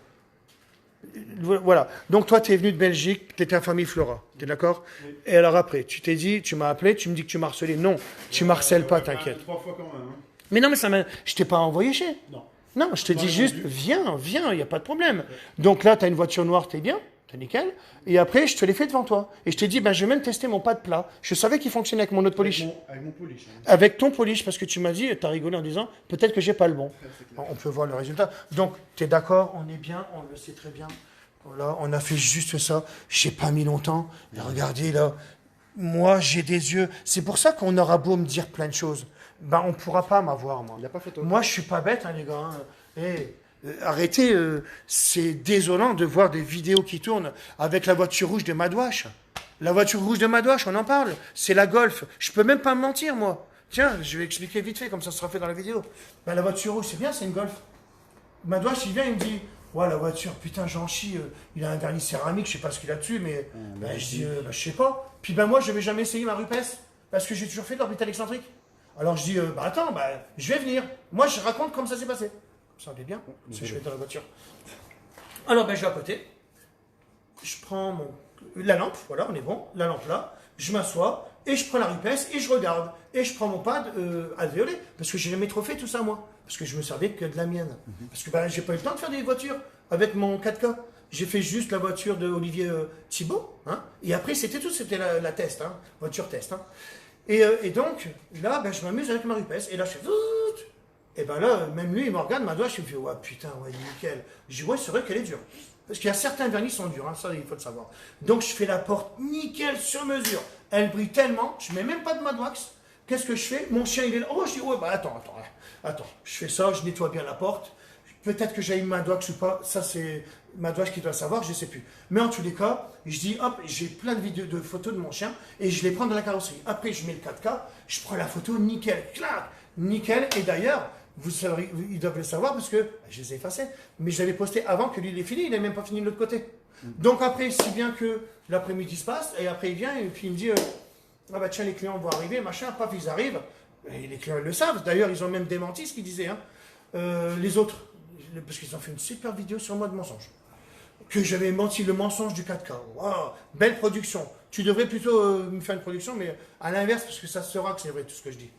Voilà. Donc toi, tu es venu de Belgique, tu étais à famille Flora. Tu es d'accord? Oui. Et alors après, tu t'es dit, tu m'as appelé, tu me dis que tu m'as harcelé. Non, tu m'harcèles pas, t'inquiète. 3 fois quand même. Hein. Mais non, mais je t'ai pas envoyé chier. Non. Non, je te dis juste, viens, il n'y a pas de problème. Donc là, tu as une voiture noire, tu es bien, T'es nickel. Et après, je te l'ai fait devant toi. Et je t'ai dit, ben, je vais même tester mon pas de plat. Je savais qu'il fonctionnait avec mon autre polish. Avec mon polish. Hein. Avec ton polish, parce que tu m'as dit, tu as rigolé en disant, peut-être que j'ai pas le bon. On peut voir le résultat. Donc, tu es d'accord, on est bien, on le sait très bien. Voilà, on a fait juste ça. J'ai pas mis longtemps. Et regardez là, moi j'ai des yeux. C'est pour ça qu'on aura beau me dire plein de choses. Ben on pourra pas m'avoir moi. Il n'y a pas photo. Moi je suis pas bête hein, les gars. Hein. Arrêtez, c'est désolant de voir des vidéos qui tournent avec la voiture rouge de Madouache. La voiture rouge de Madouache, on en parle. C'est la Golf. Je peux même pas me mentir moi. Tiens, je vais expliquer vite fait comme ça sera fait dans la vidéo. Ben, la voiture rouge c'est bien, c'est une Golf. Madouache il vient, il me dit. Ouais, la voiture, putain, j'en chie, il a un vernis céramique, je sais pas ce qu'il a dessus, mais je dis, je sais pas. Puis moi, je vais jamais essayer ma Rupes, parce que j'ai toujours fait de l'orbital excentrique. Alors je dis, attends, je vais venir. Moi, je raconte comme ça s'est passé. Ça va bien, parce que je vais dans la voiture. Alors, je vais à côté, je prends la lampe, voilà, on est bon, la lampe là, je m'assois, et je prends la Rupes, et je regarde, et je prends mon pad alvéolé, parce que j'ai jamais trop fait tout ça, moi. Parce que je me servais que de la mienne. Parce que j'ai pas eu le temps de faire des voitures avec mon 4K. J'ai fait juste la voiture de Olivier Thibault. Hein, et après, c'était tout, c'était la test, hein, voiture test. Hein. Et donc, là, je m'amuse avec ma Rupes. Et là, je fais... Et là, même lui, il me regarde, ma doigt, je me fais, ouais, putain, ouais, nickel. Je dis, ouais, c'est vrai qu'elle est dure. Parce qu'il y a certains vernis qui sont durs, hein, ça, il faut le savoir. Donc, je fais la porte nickel sur mesure. Elle brille tellement, je mets même pas de Madwax. Qu'est-ce que je fais? Mon chien, il est là. Oh, je dis, ouais, attends. Je fais ça, je nettoie bien la porte. Peut-être que j'ai une Madwax ou pas. Ça, c'est Madwax qui doit savoir, je ne sais plus. Mais en tous les cas, je dis, hop, j'ai plein de vidéos, de photos de mon chien et je les prends dans la carrosserie. Après, je mets le 4K, je prends la photo, nickel, clac, nickel. Et d'ailleurs, ils doivent le savoir parce que je les ai effacés. Mais je l'avais posté avant que lui, il ait fini. Il n'a même pas fini de l'autre côté. Donc après, si bien que l'après-midi se passe, et après, il vient et puis il me dit, tiens, les clients vont arriver, machin, paf, ils arrivent. Et les clients ils le savent. D'ailleurs, ils ont même démenti ce qu'ils disaient. Hein. Les autres, parce qu'ils ont fait une super vidéo sur moi de mensonge. Que j'avais menti, le mensonge du 4K. Wow, belle production. Tu devrais plutôt me faire une production, mais à l'inverse, parce que ça se saura que c'est vrai tout ce que je dis.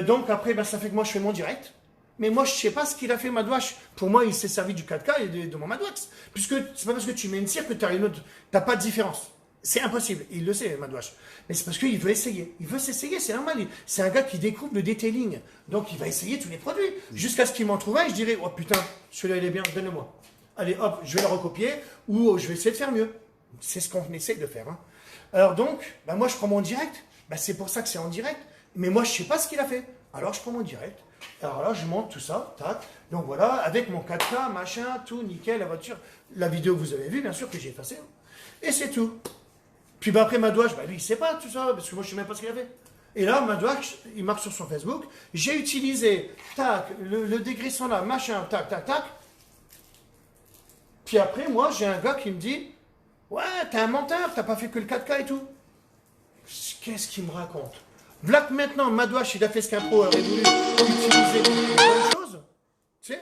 Donc après, ça fait que moi, je fais mon direct. Mais moi, je ne sais pas ce qu'il a fait, Madouache. Pour moi, il s'est servi du 4K et de mon Madwax. Puisque c'est pas parce que tu mets une cire que tu as une autre. Tu n'as pas de différence. C'est impossible. Il le sait, Madouache. Mais c'est parce qu'il veut essayer. Il veut s'essayer, c'est normal. C'est un gars qui découvre le detailing. Donc, il va essayer tous les produits. Jusqu'à ce qu'il m'en trouve un et je dirais, oh putain, celui-là, il est bien, donne-le-moi. Allez, hop, je vais le recopier ou je vais essayer de faire mieux. C'est ce qu'on essaie de faire. Hein. Alors donc, moi, je prends mon direct. C'est pour ça que c'est en direct. Mais moi, je ne sais pas ce qu'il a fait. Alors, je prends mon direct. Alors là, je monte tout ça, tac. Donc voilà, avec mon 4K, machin, tout, nickel, la voiture. La vidéo que vous avez vue, bien sûr, que j'ai effacée. Et c'est tout. Puis après, Madouache, lui, il ne sait pas tout ça, parce que moi, je ne sais même pas ce qu'il a fait. Et là, Madouache, il marque sur son Facebook. J'ai utilisé, tac, le dégraissant là, machin, tac, tac, tac. Puis après, moi, j'ai un gars qui me dit, ouais, t'es un menteur, t'as pas fait que le 4K et tout. Qu'est-ce qu'il me raconte? Black maintenant, Madouache, il a fait ce qu'un pro aurait voulu utiliser les bonnes choses. Tu sais?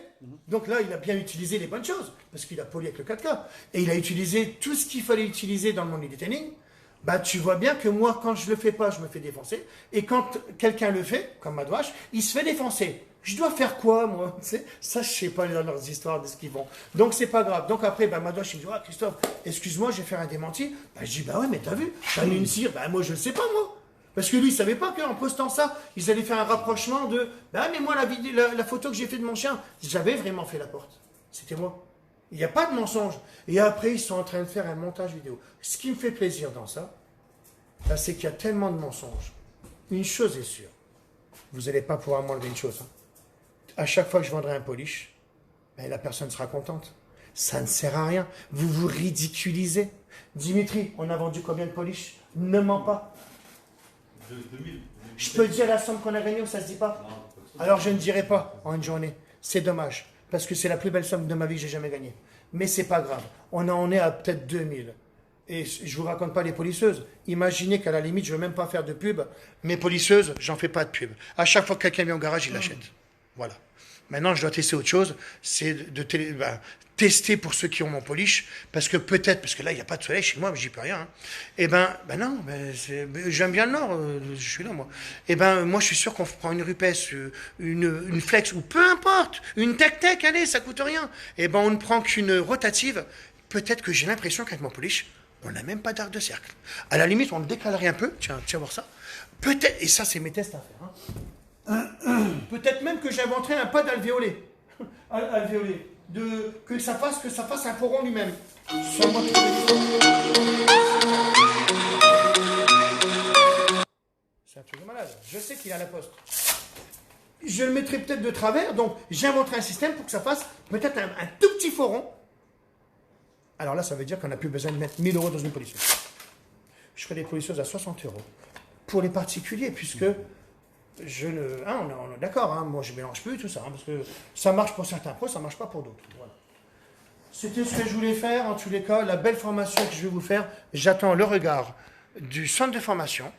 Donc là, il a bien utilisé les bonnes choses, parce qu'il a poli avec le 4K. Et il a utilisé tout ce qu'il fallait utiliser dans le monde du detailing. Tu vois bien que moi, quand je le fais pas, je me fais défoncer. Et quand quelqu'un le fait, comme Madouache, il se fait défoncer. Je dois faire quoi, moi? Tu sais, ça, je sais pas dans leurs histoires de ce qu'ils font. Donc, c'est pas grave. Donc, après, Madouache, il me dit, Christophe, excuse-moi, je vais faire un démenti. Je dis, ouais, mais t'as vu, t'as mis une cire. Moi, je le sais pas, moi. Parce que lui, il ne savait pas qu'en postant ça, ils allaient faire un rapprochement de « mais moi, la photo que j'ai fait de mon chien, j'avais vraiment fait la porte. C'était moi. » Il n'y a pas de mensonge. Et après, ils sont en train de faire un montage vidéo. Ce qui me fait plaisir dans ça, c'est qu'il y a tellement de mensonges. Une chose est sûre, vous n'allez pas pouvoir m'enlever une chose. Hein. À chaque fois que je vendrai un polish, la personne sera contente. Ça ne sert à rien. Vous vous ridiculisez. Dimitri, on a vendu combien de polish? Ne mens pas. 2000. Je peux dire la somme qu'on a gagnée ou ça se dit pas? Alors je ne dirai pas en une journée. C'est dommage. Parce que c'est la plus belle somme de ma vie que j'ai jamais gagnée. Mais c'est pas grave. On en est à peut-être 2000. Et je vous raconte pas les polisseuses. Imaginez qu'à la limite, je veux même pas faire de pub. Mes polisseuses, j'en fais pas de pub. À chaque fois que quelqu'un vient au garage, il l'achète. Voilà. Maintenant, je dois tester autre chose. C'est de tester pour ceux qui ont mon polish. Parce que peut-être, parce que là, il n'y a pas de soleil chez moi, mais j'y peux rien. Hein. Non, j'aime bien le Nord, je suis là, moi. Moi, je suis sûr qu'on prend une Rupes, une Flex, ou peu importe, une Tech-Tech, allez, ça coûte rien. On ne prend qu'une rotative, peut-être que j'ai l'impression qu'avec mon polish, on n'a même pas d'arc de cercle. À la limite, on le décalerait un peu. Tiens voir ça. Peut-être, et ça, c'est mes tests à faire. Peut-être même que j'inventerai un pas d'alvéolé. Alvéolé. Que ça fasse un poron lui-même. Sans moi c'est un truc de malade. Je sais qu'il est à la poste. Je le mettrai peut-être de travers, donc j'inventerai un système pour que ça fasse peut-être un tout petit foron. Alors là, ça veut dire qu'on n'a plus besoin de mettre 1000 euros dans une polisseuse. Je ferai des polisseuses à 60 euros. Pour les particuliers, puisque je ne... Hein, on est d'accord, hein, moi je ne mélange plus tout ça, hein, parce que ça marche pour certains pros, ça ne marche pas pour d'autres. Voilà. C'était ce que je voulais faire, en tous les cas, la belle formation que je vais vous faire. J'attends le regard du centre de formation.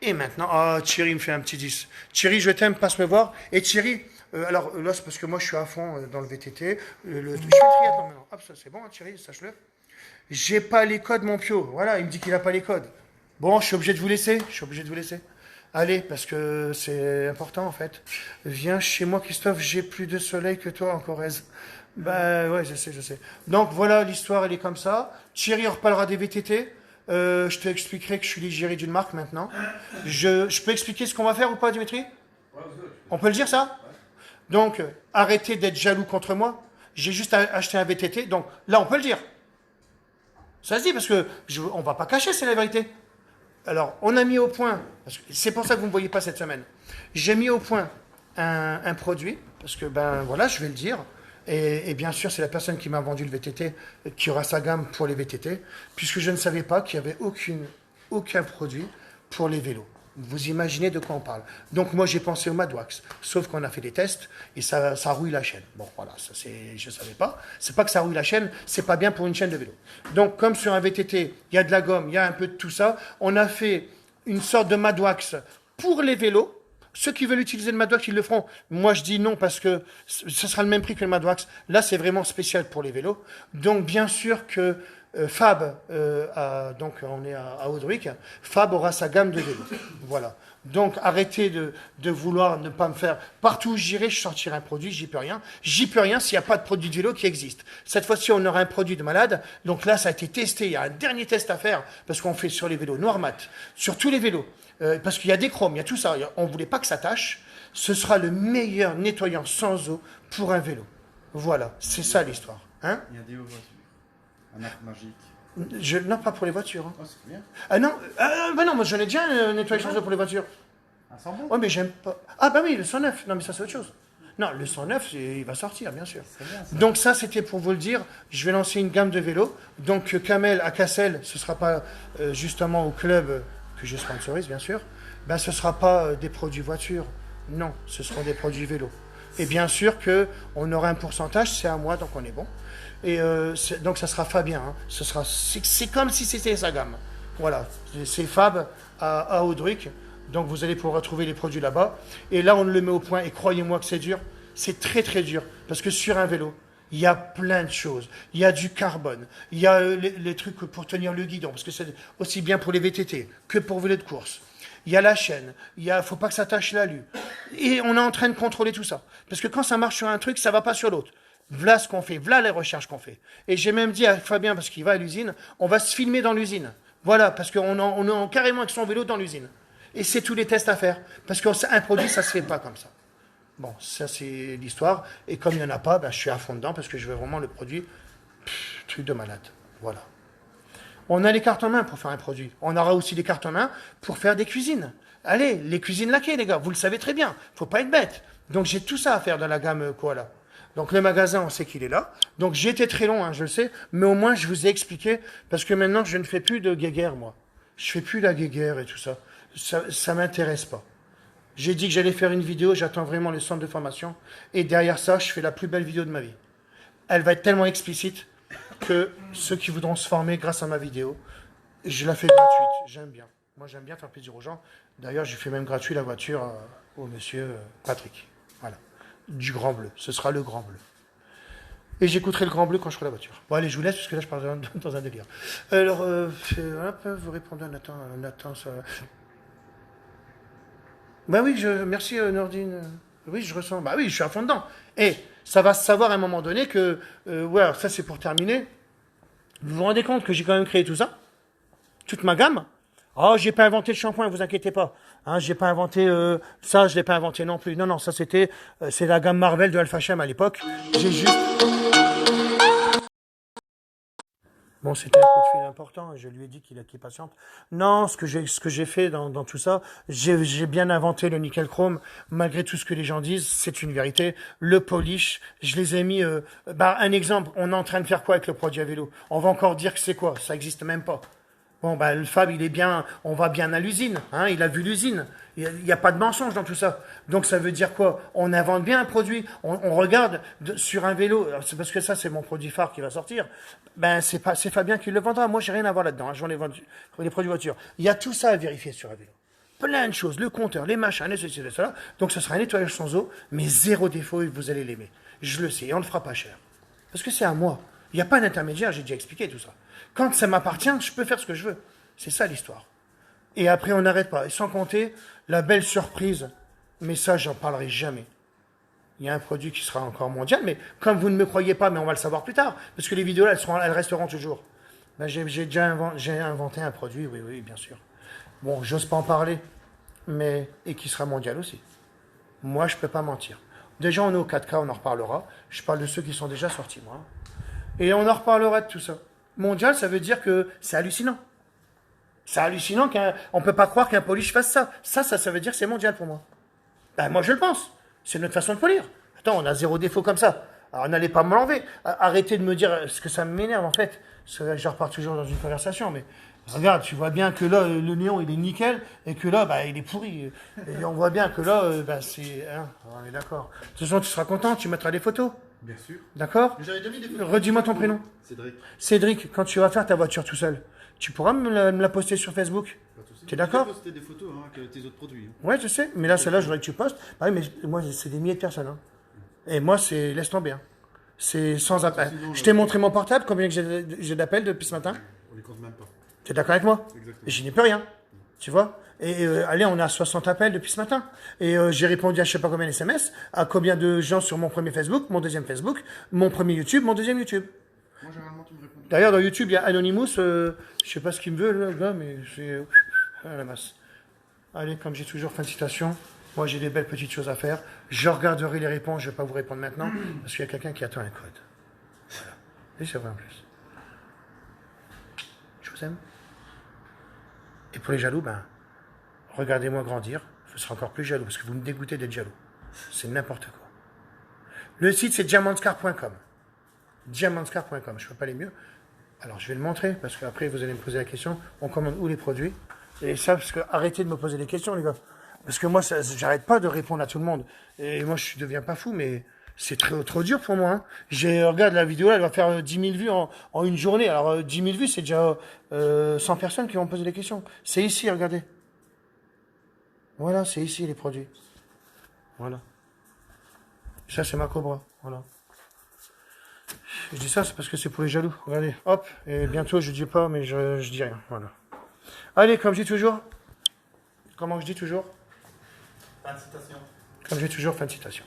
Et maintenant, Thierry me fait un petit 10. Thierry, je t'aime, passe me voir. Et Thierry, alors là, c'est parce que moi, je suis à fond dans le VTT. Je fais le triathlon maintenant. Hop, ça c'est bon, hein, Thierry, sache-le. J'ai pas les codes, mon pio. Voilà, il me dit qu'il a pas les codes. Bon, je suis obligé de vous laisser. Allez, parce que c'est important, en fait. Viens chez moi, Christophe, j'ai plus de soleil que toi en Corrèze. Ben, ouais, je sais. Donc, voilà, l'histoire, elle est comme ça. Thierry reparlera des VTT. Je te expliquerai que je suis l'égérie d'une marque maintenant. Je peux expliquer ce qu'on va faire ou pas, Dimitri? On peut le dire, ça? Donc, arrêtez d'être jaloux contre moi. J'ai juste acheté un VTT. Donc, là, on peut le dire. Ça se dit, parce que on va pas cacher, c'est la vérité. Alors, on a mis au point, c'est pour ça que vous ne me voyez pas cette semaine, j'ai mis au point un produit, parce que, ben voilà, je vais le dire, et bien sûr, c'est la personne qui m'a vendu le VTT qui aura sa gamme pour les VTT, puisque je ne savais pas qu'il n'y avait aucun produit pour les vélos. Vous imaginez de quoi on parle. Donc moi j'ai pensé au Madwax, sauf qu'on a fait des tests et ça rouille la chaîne. Bon voilà, ça c'est, je ne savais pas. C'est pas que ça rouille la chaîne, c'est pas bien pour une chaîne de vélo. Donc comme sur un VTT, il y a de la gomme, il y a un peu de tout ça, on a fait une sorte de Madwax pour les vélos. Ceux qui veulent utiliser le Madwax, ils le feront. Moi, je dis non parce que ce sera le même prix que le Madwax. Là, c'est vraiment spécial pour les vélos. Donc, bien sûr que Fab, donc on est à Audric, Fab aura sa gamme de vélos. Voilà. Donc, arrêtez de vouloir ne pas me faire... Partout où j'irai, je sortirai un produit, j'y peux rien. J'y peux rien s'il n'y a pas de produit de vélo qui existe. Cette fois-ci, on aura un produit de malade. Donc là, ça a été testé. Il y a un dernier test à faire parce qu'on fait sur les vélos noir mat, sur tous les vélos. Parce qu'il y a des chromes, il y a tout ça. On ne voulait pas que ça tâche. Ce sera le meilleur nettoyant sans eau pour un vélo. Voilà, c'est ça l'histoire. Hein? Il y a des voitures. Un arc magique. Non, pas pour les voitures. Hein. Oh, c'est bien. Ben non, moi j'en ai déjà un nettoyage sans eau pour les voitures. Un sans bon. Oui, mais j'aime pas. Ah, bah oui, le 109. Non, mais ça, c'est autre chose. Non, le 109, il va sortir, bien sûr. C'est bien, ça. Donc ça, c'était pour vous le dire. Je vais lancer une gamme de vélos. Donc Kamel à Cassel, ce ne sera pas justement au club que je sponsorise, bien sûr. Ben, ce ne sera pas des produits voitures. Non, ce seront des produits vélos. Et bien sûr qu'on aura un pourcentage, c'est à moi, donc on est bon. Et donc ça sera Fabien. Hein. C'est comme si c'était sa gamme. Voilà, c'est Fab à Audric. Donc vous allez pouvoir retrouver les produits là-bas. Et là, on le met au point. Et croyez-moi que c'est dur. C'est très très dur. Parce que sur un vélo, il y a plein de choses. Il y a du carbone. Il y a les trucs pour tenir le guidon. Parce que c'est aussi bien pour les VTT que pour vélo de course. Il y a la chaîne. Il ne faut pas que ça tâche l'alu. Et on est en train de contrôler tout ça. Parce que quand ça marche sur un truc, ça ne va pas sur l'autre. Voilà ce qu'on fait. Voilà les recherches qu'on fait. Et j'ai même dit à Fabien, parce qu'il va à l'usine, on va se filmer dans l'usine. Voilà, parce qu'on est carrément avec son vélo dans l'usine. Et c'est tous les tests à faire. Parce qu'un produit, ça ne se fait pas comme ça. Bon, ça c'est l'histoire. Et comme il n'y en a pas, ben, je suis à fond dedans parce que je veux vraiment le produit. Truc de malade. Voilà. On a les cartes en main pour faire un produit. On aura aussi les cartes en main pour faire des cuisines. Allez, les cuisines laquées, les gars. Vous le savez très bien. Il ne faut pas être bête. Donc j'ai tout ça à faire dans la gamme Koala. Donc le magasin, on sait qu'il est là. Donc j'ai été très long, hein, je le sais. Mais au moins, je vous ai expliqué. Parce que maintenant, je ne fais plus de guéguerre, moi. Je ne fais plus la guéguerre et tout ça. Ça ne m'intéresse pas. J'ai dit que j'allais faire une vidéo, j'attends vraiment le centre de formation. Et derrière ça, je fais la plus belle vidéo de ma vie. Elle va être tellement explicite que ceux qui voudront se former grâce à ma vidéo, je la fais gratuite. J'aime bien. Moi, j'aime bien faire plaisir aux gens. D'ailleurs, j'ai fait même gratuit la voiture au monsieur Patrick. Voilà. Du Grand Bleu. Ce sera le Grand Bleu. Et j'écouterai le Grand Bleu quand je ferai la voiture. Bon, allez, je vous laisse, parce que là, je pars dans un délire. Alors, vous répondez à Nathan, ça... Ben oui, merci Nordine. Oui, je ressens. Bah oui, je suis à fond dedans. Et Ça va se savoir à un moment donné que, ouais, alors ça c'est pour terminer. Vous vous rendez compte que j'ai quand même créé tout ça, toute ma gamme. Oh, j'ai pas inventé le shampoing, vous inquiétez pas. Hein, j'ai pas inventé ça, je l'ai pas inventé non plus. Non, non, ça c'était, c'est la gamme Marvel de Alpha Chem à l'époque. J'ai juste. Bon, c'était un coup de fil important, je lui ai dit qu'il patiente. Non, ce que j'ai fait dans tout ça, j'ai bien inventé le nickel chrome, malgré tout ce que les gens disent, c'est une vérité. Le polish, je les ai mis, un exemple, on est en train de faire quoi avec le produit à vélo? On va encore dire que c'est quoi? Ça existe même pas. Bon, le Fab, il est bien, on va bien à l'usine, hein, il a vu l'usine. Il n'y a pas de mensonge dans tout ça. Donc ça veut dire quoi? On invente bien un produit, on regarde sur un vélo, c'est parce que ça, c'est mon produit phare qui va sortir. C'est Fabien qui le vendra. Moi, j'ai rien à voir là-dedans, hein, j'en ai vendu les produits voitures. Il y a tout ça à vérifier sur un vélo. Plein de choses, le compteur, les machins, les ceci, les cela. Donc ce sera un nettoyage sans eau, mais zéro défaut et vous allez l'aimer. Je le sais, et on ne le fera pas cher. Parce que c'est à moi. Il n'y a pas d'intermédiaire, j'ai déjà expliqué tout ça. Quand ça m'appartient, je peux faire ce que je veux. C'est ça l'histoire. Et après, on n'arrête pas. Et sans compter la belle surprise, mais ça, j'en parlerai jamais. Il y a un produit qui sera encore mondial, mais comme vous ne me croyez pas, mais on va le savoir plus tard, parce que les vidéos là, elles resteront toujours. J'ai déjà inventé un produit, oui, oui, bien sûr. Bon, j'ose pas en parler, mais et qui sera mondial aussi. Moi, je peux pas mentir. Déjà, on est au 4K, on en reparlera. Je parle de ceux qui sont déjà sortis, moi. Et on en reparlera de tout ça. Mondial, ça veut dire que c'est hallucinant. C'est hallucinant qu'on ne peut pas croire qu'un polish fasse ça. Ça veut dire que c'est mondial pour moi. Moi, je le pense. C'est notre façon de polir. Attends, on a zéro défaut comme ça. Alors, n'allez pas me l'enlever. Arrêtez de me dire, parce que ça m'énerve, en fait. Je repars toujours dans une conversation, mais regarde, tu vois bien que là, le néon, il est nickel, et que là, il est pourri. Et on voit bien que là, c'est... Hein, on est d'accord. De toute façon, tu seras content, tu mettras des photos. Bien sûr. D'accord? J'avais donné des photos. Redis-moi ton prénom. Cédric. Cédric, quand tu vas faire ta voiture tout seul, tu pourras me la poster sur Facebook? T'es d'accord? J'ai posté des photos que tes autres produits. Ouais, je sais. Mais là, celle-là, je voudrais que tu postes. Bah oui, mais moi, c'est des milliers de personnes. Hein. Et moi, c'est laisse tomber. Hein. C'est sans appel. Je t'ai montré mon portable, combien que j'ai d'appels depuis ce matin? On les compte même pas. T'es d'accord avec moi? Exactement. Et je n'y peux rien. Tu vois? Et allez, on a 60 appels depuis ce matin. Et j'ai répondu à je sais pas combien d'SMS, à combien de gens sur mon premier Facebook, mon deuxième Facebook, mon premier YouTube, mon deuxième YouTube. Moi, généralement, tu me réponds. D'ailleurs, dans YouTube, il y a Anonymous, je sais pas ce qu'il me veut, le gars, mais c'est à la masse. Allez, comme j'ai toujours fin de citation, moi j'ai des belles petites choses à faire. Je regarderai les réponses, je vais pas vous répondre maintenant, parce qu'il y a quelqu'un qui attend un code. Voilà. Et c'est vrai en plus. Je vous aime. Et pour les jaloux, regardez-moi grandir, je serai encore plus jaloux, parce que vous me dégoûtez d'être jaloux. C'est n'importe quoi. Le site, c'est diamantscar.com. Diamantscar.com, je ne peux pas aller mieux. Alors, je vais le montrer, parce qu'après, vous allez me poser la question, on commande où les produits? Et ça, parce que arrêtez de me poser des questions, les gars. Parce que moi, j'arrête pas de répondre à tout le monde. Et moi, je ne deviens pas fou, mais c'est trop dur pour moi. Hein. Regarde, la vidéo, là, elle va faire 10 000 vues en une journée. Alors, 10 000 vues, c'est déjà 100 personnes qui vont me poser des questions. C'est ici, regardez. Voilà, c'est ici, les produits. Voilà. Ça, c'est ma Cobra. Voilà. Je dis ça, c'est parce que c'est pour les jaloux. Regardez, hop. Et bientôt, je dis pas, mais je dis rien. Voilà. Allez, comme je dis toujours. Comment je dis toujours? Fin de citation. Comme je dis toujours, fin de citation.